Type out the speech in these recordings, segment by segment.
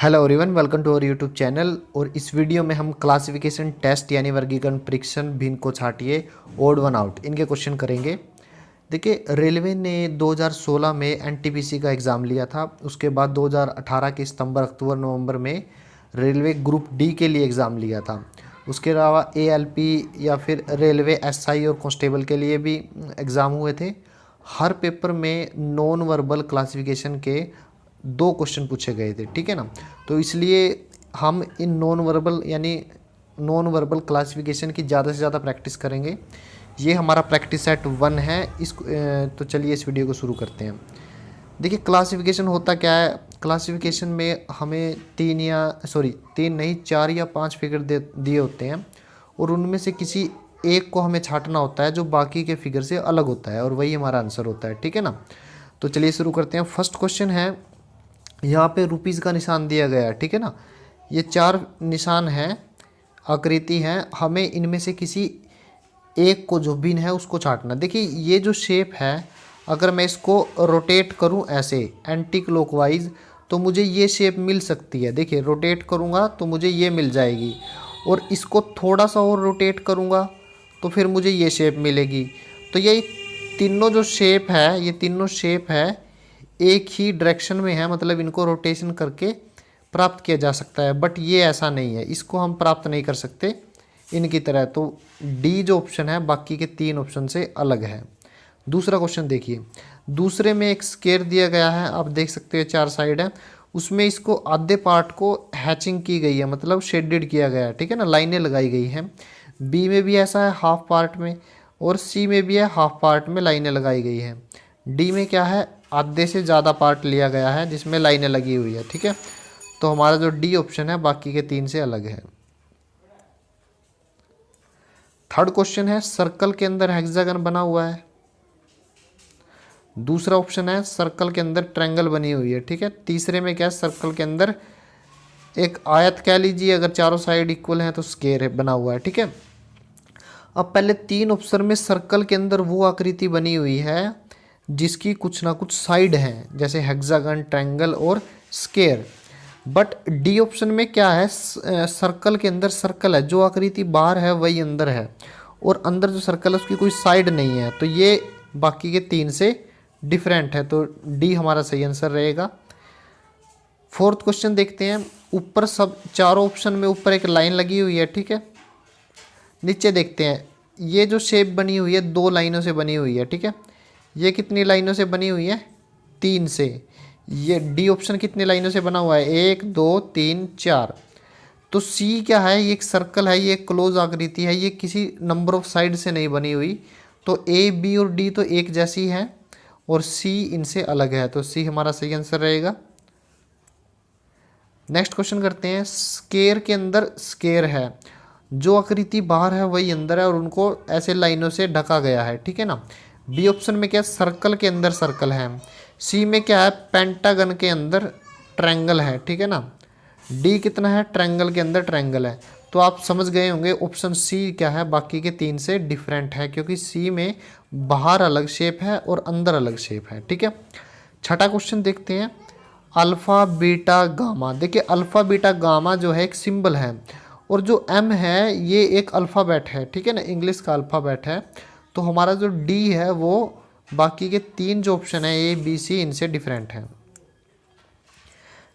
Hello everyone, welcome to our YouTube channel. और इस video में हम क्लासिफिकेशन टेस्ट यानी वर्गीकरण परीक्षण भिन्न को छाटिए ओड वन आउट इनके क्वेश्चन करेंगे। देखिए, रेलवे ने 2016 में एनटीपीसी का एग्ज़ाम लिया था। उसके बाद 2018 के सितंबर, अक्टूबर, नवंबर में रेलवे ग्रुप डी के लिए एग्ज़ाम लिया था। उसके अलावा एएलपी या फिर रेलवे एसआई और कांस्टेबल के लिए भी एग्ज़ाम हुए थे। हर पेपर में नॉन वर्बल क्लासिफिकेशन के 2 क्वेश्चन पूछे गए थे, ठीक है ना। तो इसलिए हम इन नॉन वर्बल क्लासिफिकेशन की ज़्यादा से ज़्यादा प्रैक्टिस करेंगे। ये हमारा प्रैक्टिस सेट 1 है। तो चलिए इस वीडियो को शुरू करते हैं। देखिए, क्लासिफिकेशन होता क्या है। क्लासिफिकेशन में हमें 4 या 5 फिगर दिए होते हैं और उनमें से किसी एक को हमें छांटना होता है जो बाकी के फिगर से अलग होता है, और वही हमारा आंसर होता है, ठीक है ना। तो चलिए शुरू करते हैं। फर्स्ट क्वेश्चन है, यहाँ पे रुपीज़ का निशान दिया गया है, ठीक है ना। ये 4 निशान हैं, आकृति हैं। हमें इनमें से किसी एक को जो भिन्न है उसको छांटना। देखिए, ये जो शेप है, अगर मैं इसको रोटेट करूं ऐसे एंटी क्लॉकवाइज तो मुझे ये शेप मिल सकती है। देखिए, रोटेट करूंगा तो मुझे ये मिल जाएगी, और इसको थोड़ा सा और रोटेट करूंगा तो फिर मुझे ये शेप मिलेगी। तो ये तीनों जो शेप है, ये तीनों शेप है एक ही डायरेक्शन में है, मतलब इनको रोटेशन करके प्राप्त किया जा सकता है। बट ये ऐसा नहीं है, इसको हम प्राप्त नहीं कर सकते इनकी तरह। तो डी जो ऑप्शन है बाकी के 3 ऑप्शन से अलग है। दूसरा क्वेश्चन देखिए, दूसरे में एक स्क्वायर दिया गया है, आप देख सकते हो 4 साइड है। उसमें इसको आधे पार्ट को हैचिंग की गई है, मतलब शेडेड किया गया है, ठीक है ना, लाइनें लगाई गई हैं। बी में भी ऐसा है हाफ पार्ट में, और सी में भी है हाफ पार्ट में लाइनें लगाई गई हैं। डी में क्या है, आधे से ज़्यादा पार्ट लिया गया है जिसमें लाइनें लगी हुई है, ठीक है। तो हमारा जो डी ऑप्शन है बाकी के 3 से अलग है। थर्ड क्वेश्चन है, सर्कल के अंदर हेक्सागन बना हुआ है। दूसरा ऑप्शन है, सर्कल के अंदर ट्रायंगल बनी हुई है, ठीक है। तीसरे में क्या है, सर्कल के अंदर एक आयत कह लीजिए, अगर चारों साइड इक्वल हैं तो स्क्वायर बना हुआ है, ठीक है। अब पहले 3 ऑप्शन में सर्कल के अंदर वो आकृति बनी हुई है जिसकी कुछ ना कुछ साइड हैं, जैसे हेक्सागन, ट्रायंगल और स्क्वायर। बट डी ऑप्शन में क्या है, सर्कल के अंदर सर्कल है, जो आकृति बाहर है वही अंदर है, और अंदर जो सर्कल है उसकी कोई साइड नहीं है। तो ये बाकी के 3 से डिफरेंट है, तो डी हमारा सही आंसर रहेगा। फोर्थ क्वेश्चन देखते हैं। ऊपर सब चारों ऑप्शन में ऊपर एक लाइन लगी हुई है, ठीक है। नीचे देखते हैं, ये जो शेप बनी हुई है 2 लाइनों से बनी हुई है, ठीक है। ये कितनी लाइनों से बनी हुई है, 3 से। ये डी ऑप्शन कितनी लाइनों से बना हुआ है, 1 2 3 4। तो सी क्या है, ये एक सर्कल है, ये एक क्लोज आकृति है, ये किसी नंबर ऑफ साइड से नहीं बनी हुई। तो ए बी और डी तो एक जैसी है, और सी इनसे अलग है, तो सी हमारा सही आंसर रहेगा। नेक्स्ट क्वेश्चन करते हैं। स्क्वायर के अंदर स्क्वायर है, जो आकृति बाहर है वही अंदर है, और उनको ऐसे लाइनों से ढका गया है, ठीक है ना। बी ऑप्शन में क्या है, सर्कल के अंदर सर्कल है। सी में क्या है, पेंटागन के अंदर ट्रायंगल है, ठीक है ना। डी कितना है, ट्रायंगल के अंदर ट्रायंगल है। तो आप समझ गए होंगे ऑप्शन सी क्या है बाकी के 3 से डिफरेंट है, क्योंकि सी में बाहर अलग शेप है और अंदर अलग शेप है, ठीक है। छठा क्वेश्चन देखते हैं, अल्फ़ा बीटा गामा। देखिए, अल्फ़ा बीटा गामा जो है एक सिंबल है, और जो एम है ये एक अल्फ़ाबेट है, ठीक है ना, इंग्लिश का अल्फ़ाबेट है। तो हमारा जो डी है वो बाकी के 3 जो ऑप्शन है ए बी सी इनसे डिफरेंट है।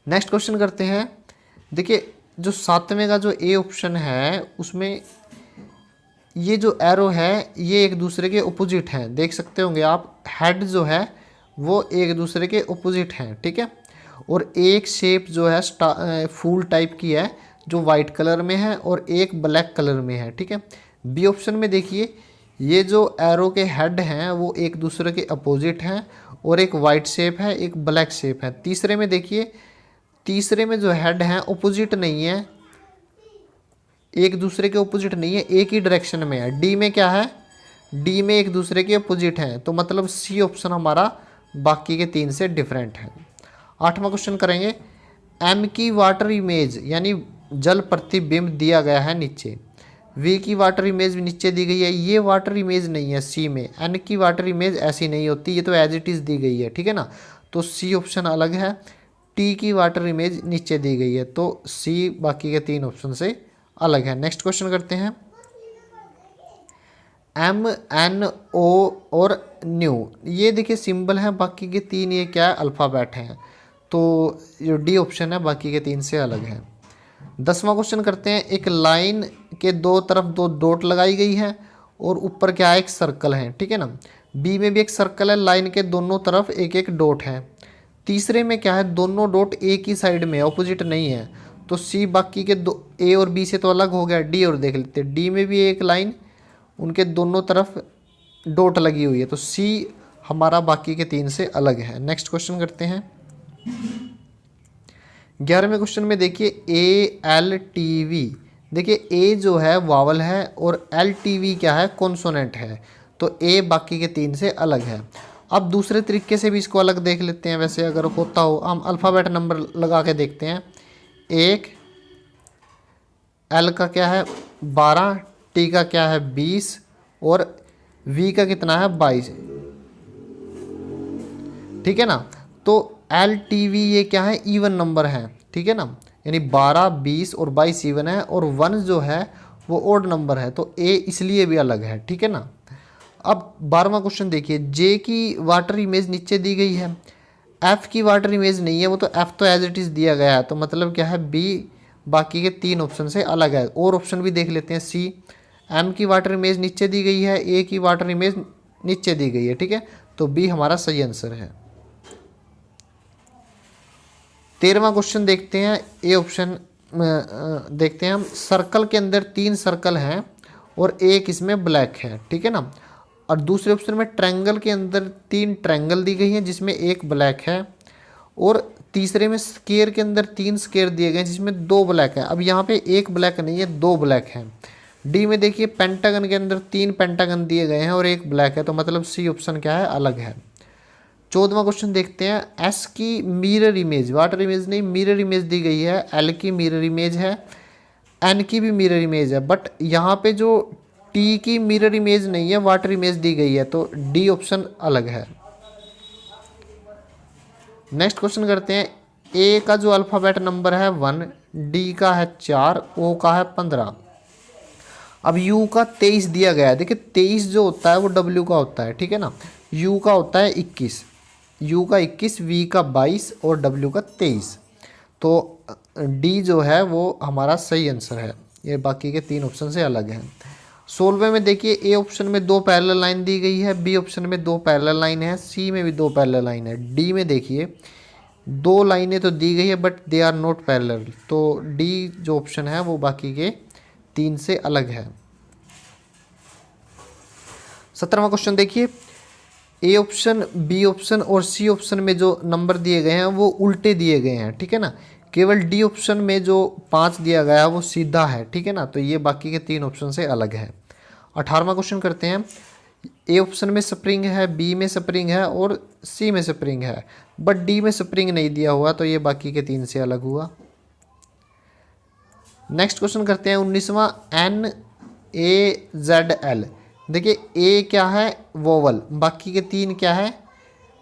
नेक्स्ट क्वेश्चन करते हैं। देखिए, जो 7वें का जो ए ऑप्शन है उसमें ये जो एरो है ये एक दूसरे के अपोजिट हैं, देख सकते होंगे आप। हेड जो है वो एक दूसरे के अपोजिट हैं, ठीक है। और एक शेप जो है फूल टाइप की है जो वाइट कलर में है, और एक ब्लैक कलर में है, ठीक है। बी ऑप्शन में देखिए, ये जो एरो के हेड हैं वो एक दूसरे के अपोजिट हैं, और एक वाइट शेप है, एक ब्लैक शेप है। तीसरे में देखिए, तीसरे में जो हेड हैं अपोजिट नहीं है, एक दूसरे के अपोजिट नहीं है, एक ही डायरेक्शन में है। डी में क्या है, डी में एक दूसरे के अपोजिट हैं, तो मतलब सी ऑप्शन हमारा बाकी के 3 से डिफरेंट है। 8वां क्वेश्चन करेंगे। एम की वाटर इमेज यानी जल प्रतिबिंब दिया गया है नीचे, वी की वाटर इमेज भी नीचे दी गई है, ये वाटर इमेज नहीं है सी में। एन की वाटर इमेज ऐसी नहीं होती, ये तो एज इट इज़ दी गई है, ठीक है ना। तो सी ऑप्शन अलग है। टी की वाटर इमेज नीचे दी गई है, तो सी बाकी के 3 ऑप्शन से अलग है। नेक्स्ट क्वेश्चन करते हैं। एम एन ओ और न्यू, ये देखिए सिंबल है, बाकी के 3 ये क्या है, अल्फ़ाबेट हैं, तो जो डी ऑप्शन है बाकी के 3 से अलग है। 10वां क्वेश्चन करते हैं। एक लाइन के दो तरफ 2 डॉट लगाई गई है और ऊपर क्या है, एक सर्कल है, ठीक है ना। बी में भी एक सर्कल है, लाइन के दोनों तरफ एक एक डॉट है। तीसरे में क्या है, दोनों डॉट एक ही साइड में, ऑपोजिट नहीं है, तो सी बाकी के दो, ए और बी से तो अलग हो गया। डी और देख लेते हैं, डी में भी एक लाइन, उनके दोनों तरफ डॉट लगी हुई है, तो सी हमारा बाकी के 3 से अलग है। नेक्स्ट क्वेश्चन करते हैं। 11वें क्वेश्चन में देखिए ए एल टी वी, देखिए ए जो है वावल है और एल टी वी क्या है, कॉन्सोनेंट है, तो ए बाकी के 3 से अलग है। अब दूसरे तरीके से भी इसको अलग देख लेते हैं, वैसे अगर होता हो हम अल्फ़ाबेट नंबर लगा के देखते हैं। एक, एल का क्या है 12, टी का क्या है 20 और वी का कितना है 22, ठीक है ना। तो एल टी वी ये क्या है, इवन नंबर है, ठीक है ना, यानी 12, 20 और 22 इवन है, और 1 जो है वो ओड नंबर है, तो ए इसलिए भी अलग है, ठीक है ना। अब 12वां क्वेश्चन देखिए। जे की वाटर इमेज नीचे दी गई है, एफ की वाटर इमेज नहीं है, वो तो एफ तो एज इट इज़ दिया गया है, तो मतलब क्या है बी बाकी के 3 ऑप्शन से अलग है। और ऑप्शन भी देख लेते हैं। सी, एम की वाटर इमेज नीचे दी गई है, ए की वाटर इमेज नीचे दी गई है, ठीक है, तो बी हमारा सही आंसर है। 13वां क्वेश्चन देखते हैं। ए ऑप्शन देखते हैं हम। सर्कल के अंदर 3 सर्कल हैं और एक इसमें ब्लैक है, ठीक है ना। और दूसरे ऑप्शन में ट्रायंगल के अंदर 3 ट्रायंगल दी गई हैं जिसमें एक ब्लैक है, और तीसरे में स्क्वायर के अंदर 3 स्क्वायर दिए गए हैं जिसमें 2 ब्लैक है। अब यहाँ पे एक ब्लैक नहीं है, 2 ब्लैक हैं। डी में देखिए पेंटागन के अंदर 3 पेंटागन दिए गए हैं और एक ब्लैक है, तो मतलब सी ऑप्शन क्या है, अलग है। 14वां क्वेश्चन देखते हैं। एस की मिरर इमेज, वाटर इमेज नहीं, मिरर इमेज दी गई है। एल की मिरर इमेज है, एन की भी मिरर इमेज है, बट यहाँ पे जो टी की मिरर इमेज नहीं है, वाटर इमेज दी गई है, तो डी ऑप्शन अलग है। नेक्स्ट क्वेश्चन करते हैं। ए का जो अल्फ़ाबेट नंबर है 1, डी का है 4, ओ का है 15। अब यू का 23 दिया गया है। देखिए 23 जो होता है वो डब्ल्यू का होता है, ठीक है ना। यू का होता है 21, यू का 21, वी का 22 और डब्ल्यू का 23, तो डी जो है वो हमारा सही आंसर है। ये बाकी के 3 ऑप्शन से अलग हैं। 16वें में देखिए ए ऑप्शन में 2 पैरेलल लाइन दी गई है, बी ऑप्शन में 2 पैरेलल लाइन है, सी में भी 2 पैरेलल लाइन है, डी में देखिए 2 लाइनें तो दी गई है but they are not parallel, तो डी जो ऑप्शन है वो बाकी के 3 से अलग है। 17वां क्वेश्चन देखिए। ए ऑप्शन, बी ऑप्शन और सी ऑप्शन में जो नंबर दिए गए हैं वो उल्टे दिए गए हैं, ठीक है ना। केवल डी ऑप्शन में जो 5 दिया गया है वो सीधा है, ठीक है ना, तो ये बाकी के 3 ऑप्शन से अलग है। 18वां क्वेश्चन करते हैं। ए ऑप्शन में स्प्रिंग है, बी में स्प्रिंग है और सी में स्प्रिंग है, बट डी में स्प्रिंग नहीं दिया हुआ, तो ये बाकी के 3 से अलग हुआ। नेक्स्ट क्वेश्चन करते हैं 19वां। एन ए जेड एल, देखिए ए क्या है वोवल, बाकी के 3 क्या है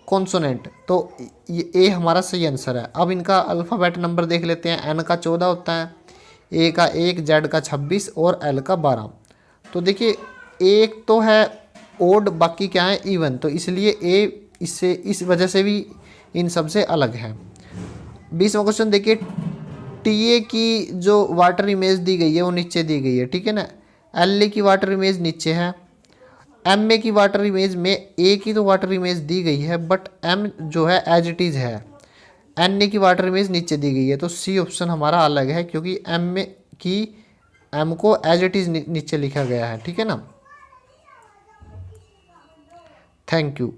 कॉन्सोनेंट, तो ये ए हमारा सही आंसर है। अब इनका अल्फ़ाबेट नंबर देख लेते हैं। एन का 14 होता है, ए का 1, जेड का 26 और एल का 12। तो देखिए एक तो है ओड, बाकी क्या है इवन, तो इसलिए ए इससे इस वजह से भी इन सब से अलग है। 20वां क्वेश्चन देखिए। टी ए की जो वाटर इमेज दी गई है वो नीचे दी गई है, ठीक है ना। एल ए की वाटर इमेज नीचे है, एम ए की वाटर इमेज में ए की तो वाटर इमेज दी गई है बट एम जो है एज इट इज़ है, एन ए की वाटर इमेज नीचे दी गई है, तो सी ऑप्शन हमारा अलग है क्योंकि एम को एज इट इज़ नीचे लिखा गया है, ठीक है ना। Thank you.